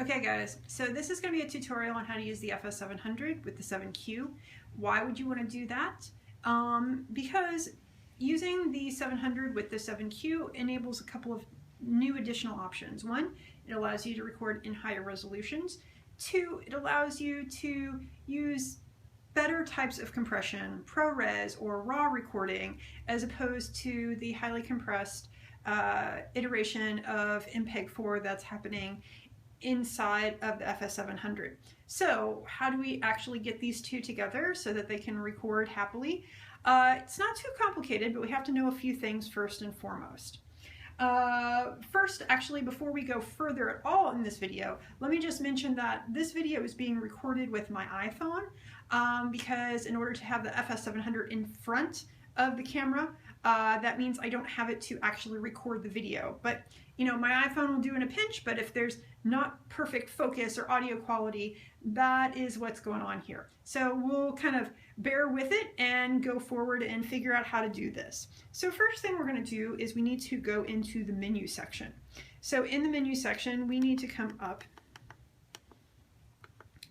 Okay guys, so this is going to be a tutorial on how to use the FS700 with the 7Q. Why would you want to do that? Because using the 700 with the 7Q enables a couple of new additional options. One, it allows you to record in higher resolutions. Two, it allows you to use better types of compression, ProRes or RAW recording, as opposed to the highly compressed iteration of MPEG-4 that's happening inside of the FS700. So how do we actually get these two together so that they can record happily? It's not too complicated, but we have to know a few things first and foremost. First, actually, before we go further at all in this video, let me just mention that this video is being recorded with my iPhone because in order to have the FS700 in front of the camera, that means I don't have it to actually record the video. But you know, my iPhone will do in a pinch, but if there's not perfect focus or audio quality, that is what's going on here. So we'll kind of bear with it and go forward and figure out how to do this. So first thing we're going to do is we need to go into the menu section. So in the menu section, we need to come up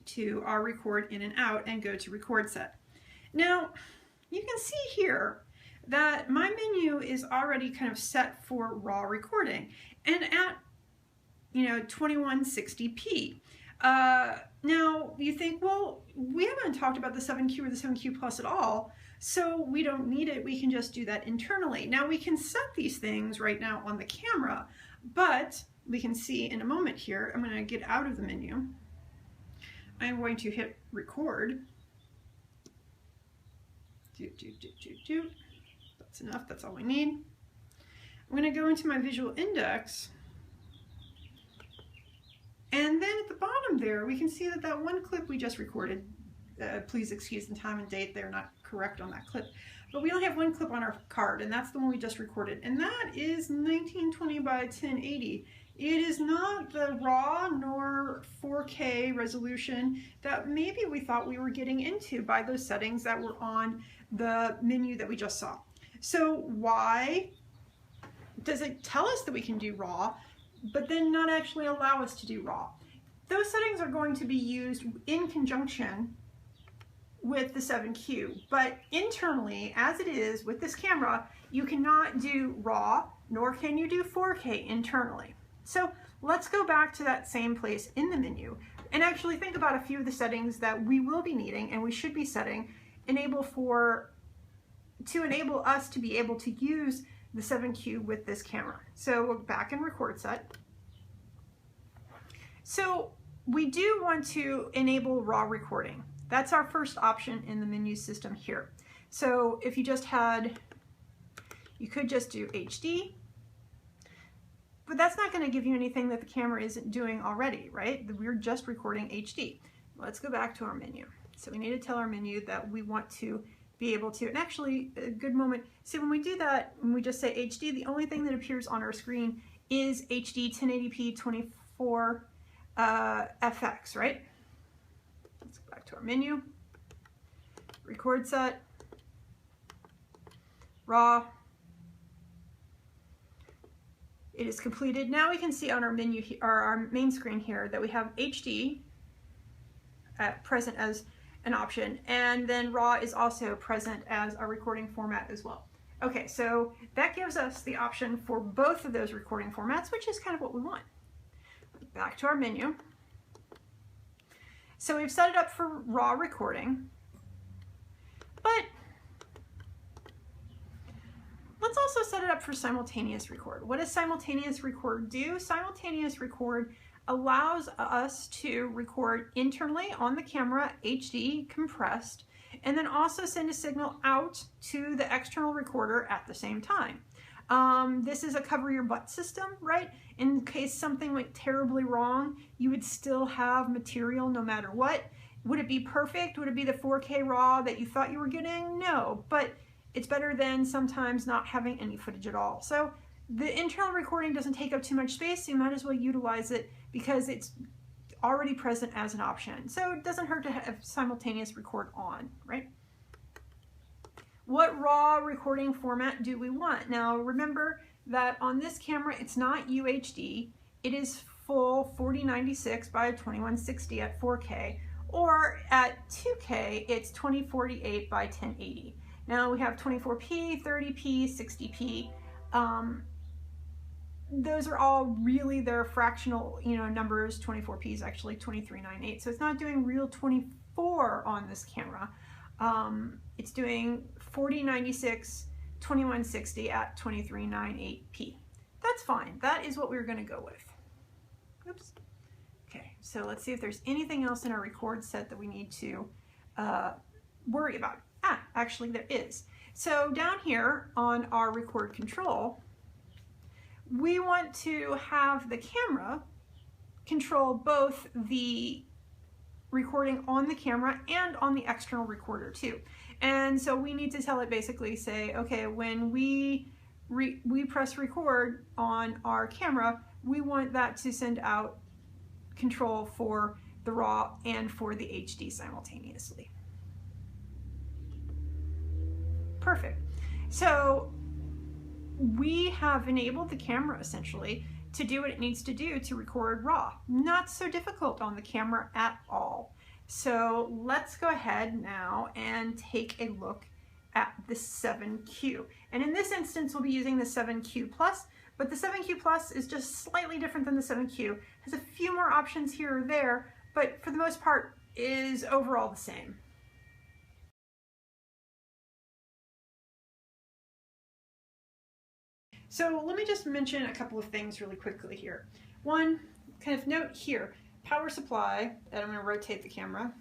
to our record in and out and go to record set. Now, you can see here that my menu is already kind of set for raw recording and at 2160p. Now you think, well, we haven't talked about the 7Q or the 7Q Plus at all, so we don't need it. We can just do that internally. Now we can set these things right now on the camera, but we can see in a moment here, I'm going to get out of the menu. I'm going to hit record. That's enough, that's all we need. I'm going to go into my visual index, and then at the bottom there we can see that that one clip we just recorded, please excuse the time and date, they're not correct on that clip, but we only have one clip on our card, and that's the one we just recorded, and that is 1920 by 1080. It is not the raw nor 4K resolution that maybe we thought we were getting into by those settings that were on the menu that we just saw. So why does it tell us that we can do raw, but then not actually allow us to do raw? Those settings are going to be used in conjunction with the 7Q, but internally, as it is with this camera, you cannot do raw, nor can you do 4K internally. So let's go back to that same place in the menu and actually think about a few of the settings that we will be needing and we should be setting to enable us to be able to use the 7Q with this camera. So we're back in record set. So we do want to enable raw recording. That's our first option in the menu system here. So if you just had, you could just do HD, but that's not going to give you anything that the camera isn't doing already, right? We're just recording HD. Let's go back to our menu. So we need to tell our menu that we want to be able to, and actually a good moment, see when we do that, when we just say HD, the only thing that appears on our screen is HD 1080p 24 FX, right? Let's go back to our menu, record set, raw. It is completed. Now we can see on our menu, or our main screen here, that we have HD present as an option, and then raw is also present as our recording format as well. Okay, so that gives us the option for both of those recording formats, which is kind of what we want. Back to our menu. So we've set it up for raw recording, but let's also set it up for simultaneous record. What does simultaneous record do? Simultaneous record allows us to record internally on the camera, HD compressed, and then also send a signal out to the external recorder at the same time. This is a cover your butt system, right? In case something went terribly wrong, you would still have material no matter what. Would it be perfect? Would it be the 4K raw that you thought you were getting? No, but it's better than sometimes not having any footage at all. So the internal recording doesn't take up too much space, so you might as well utilize it because it's already present as an option. So it doesn't hurt to have simultaneous record on, right? What raw recording format do we want? Now remember that on this camera it's not UHD, it is full 4096 by 2160 at 4K, or at 2K, it's 2048 by 1080. Now we have 24p, 30p, 60p. Those are all really their fractional, numbers. 24p is actually 2398, so it's not doing real 24 on this camera. It's doing 4096, 2160 at 2398p. That's fine. That is what we're going to go with. Oops. Okay, so let's see if there's anything else in our record set that we need to worry about. Actually there is. So down here on our record control, we want to have the camera control both the recording on the camera and on the external recorder too. And so we need to tell it, basically say, okay, when we press record on our camera, we want that to send out control for the RAW and for the HD simultaneously. Perfect. So we have enabled the camera essentially to do what it needs to do to record RAW. Not so difficult on the camera at all. So let's go ahead now and take a look at the 7Q. And in this instance, we'll be using the 7Q Plus, but the 7Q Plus is just slightly different than the 7Q. It has a few more options here or there, but for the most part is overall the same. So let me just mention a couple of things really quickly here. One, kind of note here, power supply, and I'm going to rotate the camera.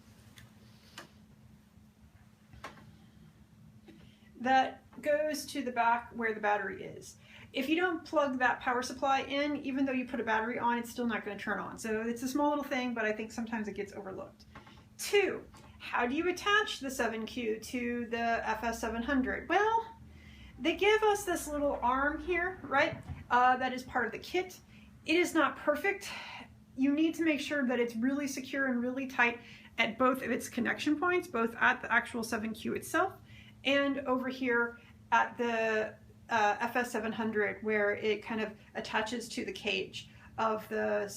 That goes to the back where the battery is. If you don't plug that power supply in, even though you put a battery on, it's still not going to turn on. So it's a small little thing, but I think sometimes it gets overlooked. Two, how do you attach the 7Q to the FS700? Well, they give us this little arm here, right? That is part of the kit. It is not perfect. You need to make sure that it's really secure and really tight at both of its connection points, both at the actual 7Q itself and over here at the FS700, where it kind of attaches to the cage of the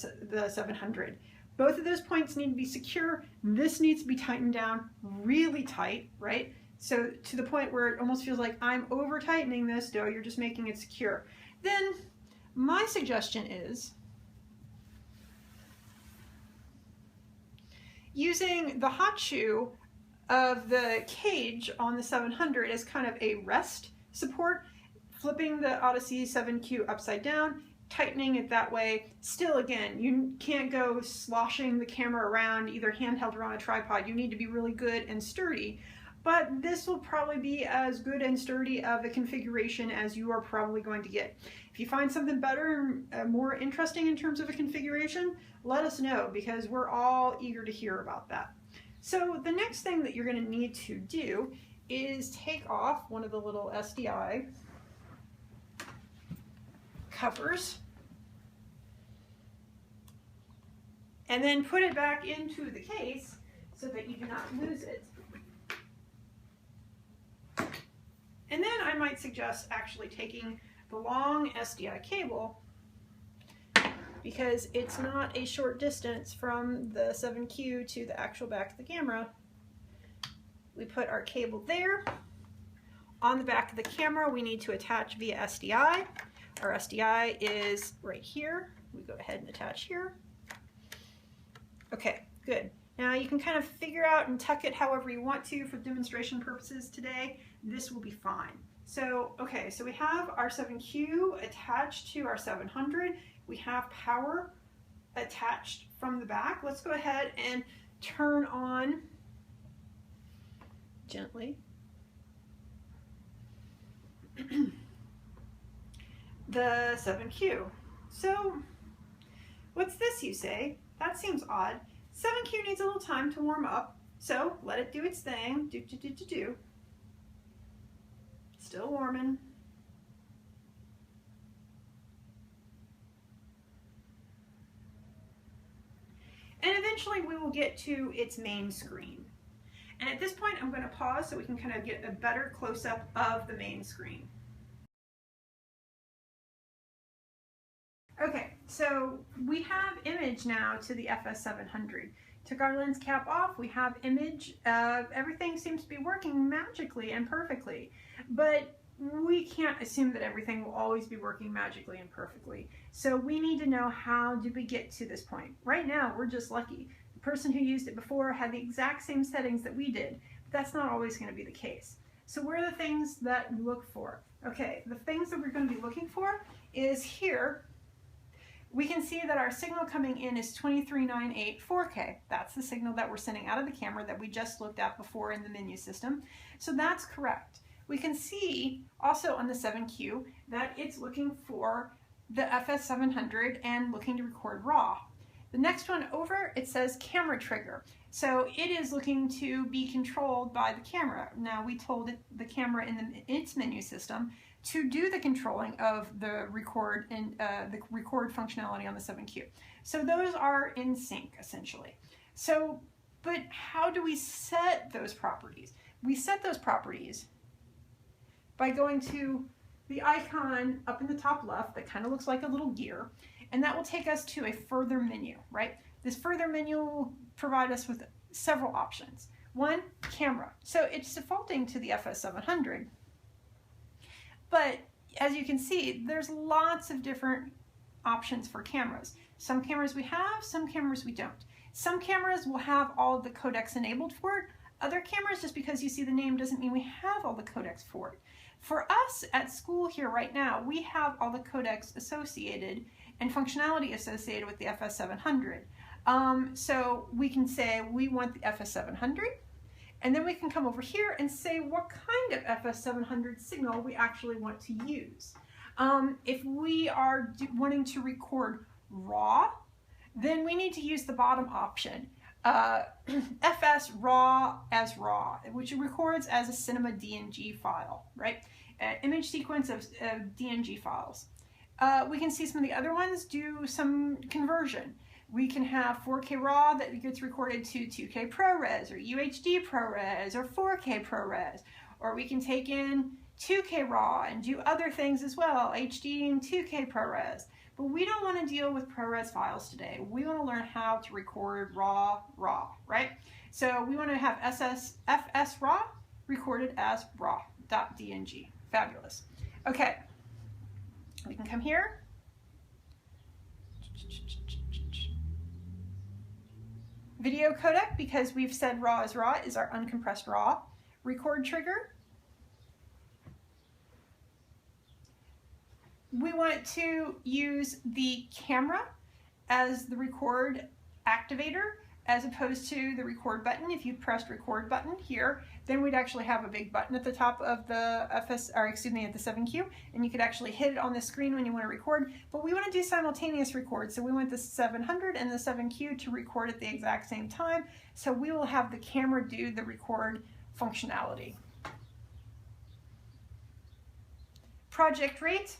700. Both of those points need to be secure. This needs to be tightened down really tight, right? So to the point where it almost feels like I'm over tightening this. No, you're just making it secure. Then my suggestion is using the hot shoe of the cage on the 700 as kind of a rest support, flipping the Odyssey 7Q upside down, tightening it that way. Still, again, you can't go sloshing the camera around either handheld or on a tripod. You need to be really good and sturdy. But this will probably be as good and sturdy of a configuration as you are probably going to get. If you find something better and more interesting in terms of a configuration, let us know, because we're all eager to hear about that. So the next thing that you're going to need to do is take off one of the little SDI covers and then put it back into the case so that you do not lose it. And then I might suggest actually taking the long SDI cable, because it's not a short distance from the 7Q to the actual back of the camera. We put our cable there. On the back of the camera, we need to attach via SDI. Our SDI is right here. We go ahead and attach here. Okay, good. Now you can kind of figure out and tuck it however you want to for demonstration purposes today. This will be fine. So, okay, so we have our 7Q attached to our 700. We have power attached from the back. Let's go ahead and turn on gently the 7Q. So, what's this, you say? That seems odd. 7Q needs a little time to warm up, so let it do its thing. Do. Still warming. And eventually we will get to its main screen. And at this point I'm going to pause so we can kind of get a better close-up of the main screen. Okay, So we have image now to the FS700. Took our lens cap off, we have image. Everything seems to be working magically and perfectly, but we can't assume that everything will always be working magically and perfectly. So we need to know, how did we get to this point? Right now, we're just lucky. The person who used it before had the exact same settings that we did, but that's not always going to be the case. So what are the things that we look for? Okay, the things that we're going to be looking for is here. We can see that our signal coming in is 2398 4K. That's the signal that we're sending out of the camera that we just looked at before in the menu system. So that's correct. We can see also on the 7Q that it's looking for the FS700 and looking to record RAW. The next one over, it says camera trigger. So it is looking to be controlled by the camera. Now we told it, the camera in its menu system, to do the controlling of the record and the record functionality on the 7Q. So those are in sync essentially. So, but how do we set those properties? We set those properties by going to the icon up in the top left that kind of looks like a little gear, and that will take us to a further menu, right? This further menu will provide us with several options. One, camera. So it's defaulting to the FS700. But as you can see, there's lots of different options for cameras. Some cameras we have, some cameras we don't. Some cameras will have all of the codecs enabled for it. Other cameras, just because you see the name doesn't mean we have all the codecs for it. For us at school here right now, we have all the codecs associated and functionality associated with the FS700. So we can say we want the FS700. And then we can come over here and say what kind of FS700 signal we actually want to use. If we are wanting to record RAW, then we need to use the bottom option, FS RAW as RAW, which records as a cinema DNG file, right? Image sequence of DNG files. We can see some of the other ones do some conversion. We can have 4K RAW that gets recorded to 2K ProRes or UHD ProRes or 4K ProRes. Or we can take in 2K RAW and do other things as well, HD and 2K ProRes. But we don't want to deal with ProRes files today. We want to learn how to record RAW, right? So we want to have FS RAW recorded as RAW.dng. Fabulous. Okay, we can come here. Video codec, because we've said RAW, is our uncompressed RAW. Record trigger. We want to use the camera as the record activator as opposed to the record button. If you pressed record button here, then we'd actually have a big button at the top of the at the 7Q, and you could actually hit it on the screen when you want to record. But we want to do simultaneous record, so we want the 700 and the 7Q to record at the exact same time. So we will have the camera do the record functionality. Project rate.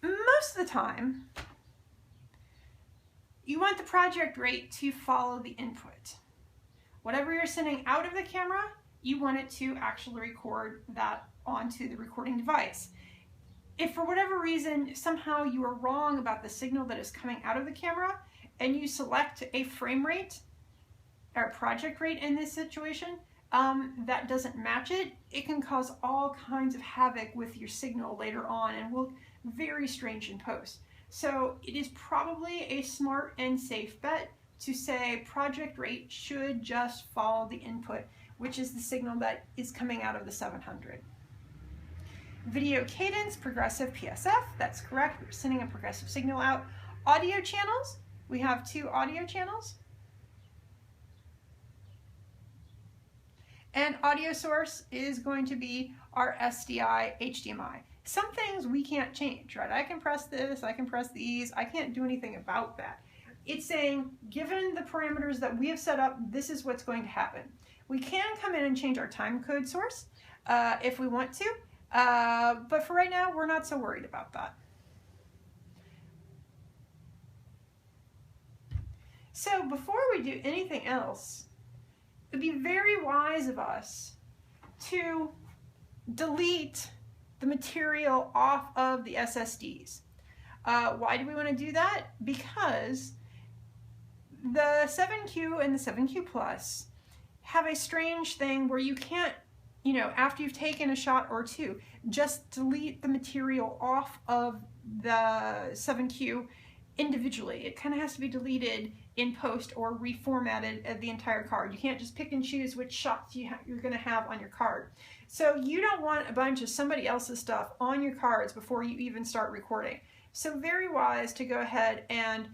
Most of the time, you want the project rate to follow the input. Whatever you're sending out of the camera, you want it to actually record that onto the recording device. If for whatever reason, somehow you are wrong about the signal that is coming out of the camera, and you select a frame rate or project rate in this situation, that doesn't match it, it can cause all kinds of havoc with your signal later on and will look very strange in post. So it is probably a smart and safe bet to say project rate should just follow the input, which is the signal that is coming out of the 700. Video cadence, progressive PSF, that's correct. We're sending a progressive signal out. Audio channels, we have 2 audio channels. And audio source is going to be our SDI HDMI. Some things we can't change, right? I can press this, I can press these, I can't do anything about that. It's saying, given the parameters that we have set up, this is what's going to happen. We can come in and change our time code source if we want to, but for right now, we're not so worried about that. So before we do anything else, it would be very wise of us to delete the material off of the SSDs. Why do we want to do that? Because the 7Q and the 7Q Plus have a strange thing where you can't, you know, after you've taken a shot or two, just delete the material off of the 7Q individually. It kind of has to be deleted in post or reformatted of the entire card. You can't just pick and choose which shots you're going to have on your card. So you don't want a bunch of somebody else's stuff on your cards before you even start recording. So very wise to go ahead and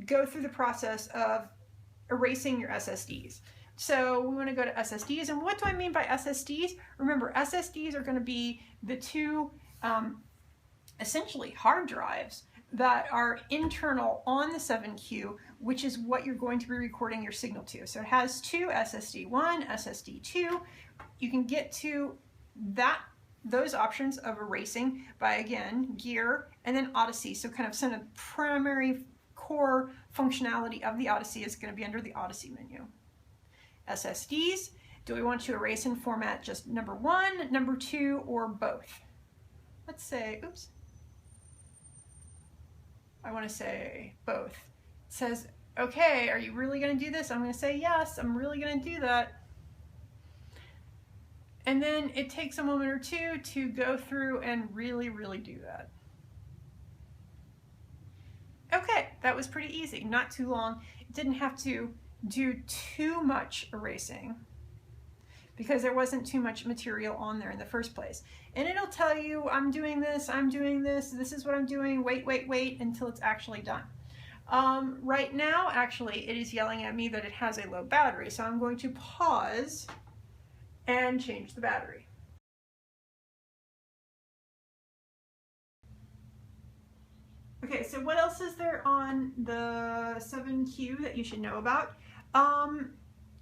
go through the process of erasing your SSDs. So we want to go to SSDs, and what do I mean by SSDs? Remember, SSDs are going to be the two essentially hard drives that are internal on the 7Q, which is what you're going to be recording your signal to. So it has two, SSD1, SSD2. You can get to those options of erasing by, again, Gear and then Odyssey. So kind of some of the primary core functionality of the Odyssey is going to be under the Odyssey menu. SSDs, do we want to erase and format just number 1, number 2, or both? Let's say, oops. I want to say both. It says, okay, are you really going to do this? I'm going to say yes, I'm really going to do that. And then it takes a moment or two to go through and really do that. Okay, that was pretty easy, not too long. It didn't have to do too much erasing because there wasn't too much material on there in the first place. And it'll tell you, I'm doing this, this is what I'm doing, wait until it's actually done. Right now, actually, it is yelling at me that it has a low battery, so I'm going to pause and change the battery. Okay, so what else is there on the 7Q that you should know about?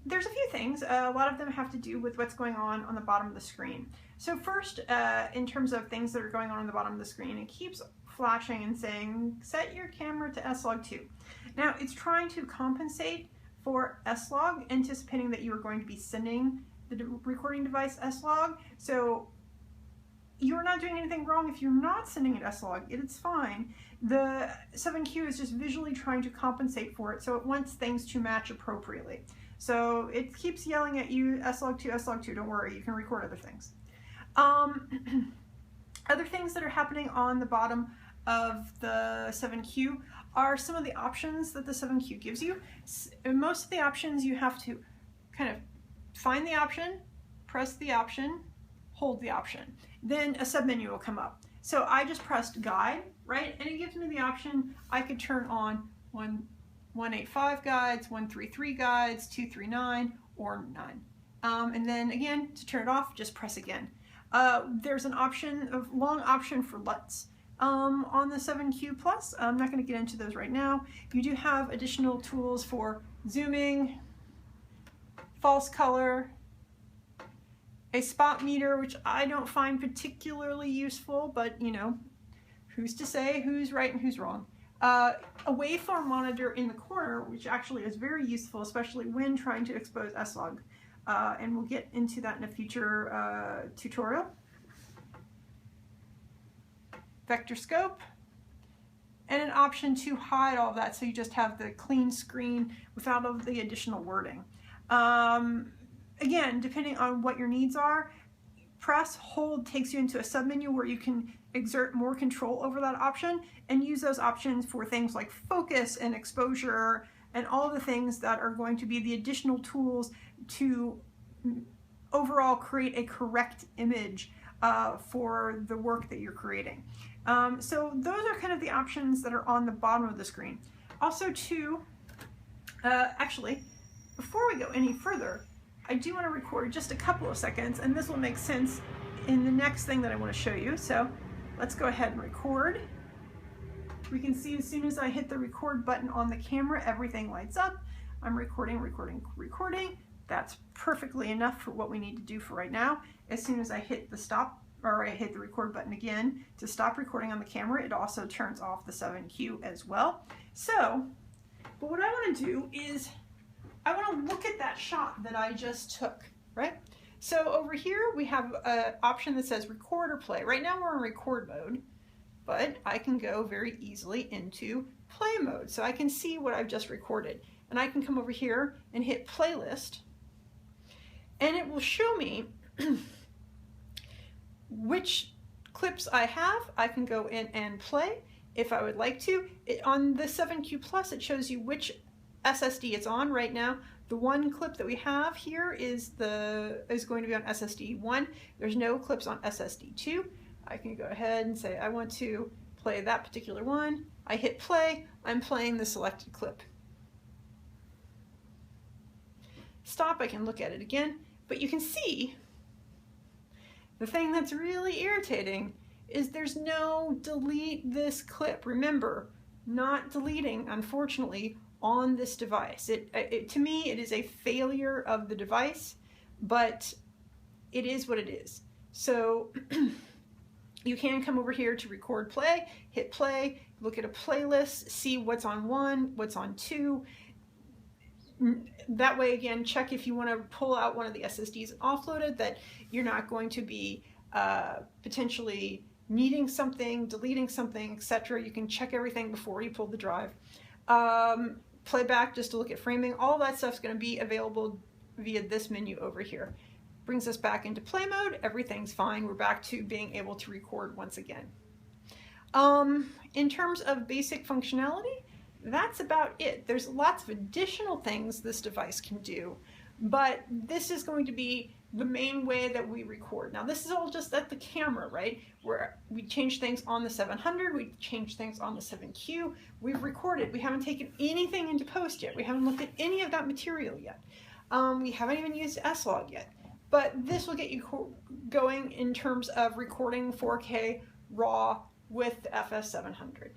There's a few things. A lot of them have to do with what's going on the bottom of the screen. So first, in terms of things that are going on the bottom of the screen, it keeps flashing and saying, set your camera to S-Log2. Now, it's trying to compensate for S-Log, anticipating that you are going to be sending the recording device S-Log. So you're not doing anything wrong if you're not sending it S-Log. It's fine. The 7Q is just visually trying to compensate for it, so it wants things to match appropriately. So it keeps yelling at you, S-Log2, S-Log2, don't worry, you can record other things. Other things that are happening on the bottom of the 7Q are some of the options that the 7Q gives you. Most of the options you have to kind of find the option, press the option, hold the option. Then a submenu will come up. So I just pressed guide, right? And it gives me the option. I could turn on 185 guides, 133 guides, 239, or none. And then again, to turn it off, just press again. There's an option, a long option for LUTs on the 7Q Plus. I'm not going to get into those right now. You do have additional tools for zooming, false color, a spot meter, which I don't find particularly useful, but you know, who's to say who's right and who's wrong. A waveform monitor in the corner, which actually is very useful, especially when trying to expose S-Log. And we'll get into that in a future tutorial. Vector scope, and an option to hide all of that, so you just have the clean screen without all of the additional wording. Again, depending on what your needs are, press, hold takes you into a submenu where you can exert more control over that option and use those options for things like focus and exposure and all of the things that are going to be the additional tools to overall create a correct image for the work that you're creating. So those are kind of the options that are on the bottom of the screen. Also too, actually, before we go any further, I do want to record just a couple of seconds, and this will make sense in the next thing that I want to show you. So let's go ahead and record. We can see as soon as I hit the record button on the camera, everything lights up. I'm recording. That's perfectly enough for what we need to do for right now. As soon as I hit the stop, or I hit the record button again to stop recording on the camera, it also turns off the 7Q as well. So, but what I want to do is I want to look at that shot that I just took, right? So over here we have an option that says record or play. Right now we're in record mode. but I can go very easily into play mode. So I can see what I've just recorded. And I can come over here and hit playlist, and it will show me which clips I have. I can go in and play if I would like to. On the 7Q Plus, it shows you which SSD it's on right now. The one clip that we have here is going to be on SSD 1. There's no clips on SSD 2. I can go ahead and say I want to play that particular one. I hit play. I'm playing the selected clip. Stop, I can look at it again, but you can see the thing that's really irritating is there's no delete this clip. Remember, not deleting, unfortunately, on this device. To me, it is a failure of the device, but it is what it is. So you can come over here to record play, hit play, look at a playlist, see what's on 1, what's on 2. That way, again, check if you want to pull out one of the SSDs and offload it, that you're not going to be potentially needing something, deleting something, etc. You can check everything before you pull the drive. Playback, just to look at framing, all that stuff's going to be available via this menu over here. Brings us back into play mode. Everything's fine. We're back to being able to record once again. In terms of basic functionality, that's about it. There's lots of additional things this device can do, but this is going to be the main way that we record. Now, this is all just at the camera, right? Where we change things on the 700, we change things on the 7Q, we've recorded. We haven't taken anything into post yet. We haven't looked at any of that material yet. We haven't even used S-Log yet. But this will get you going in terms of recording 4K RAW with the FS700.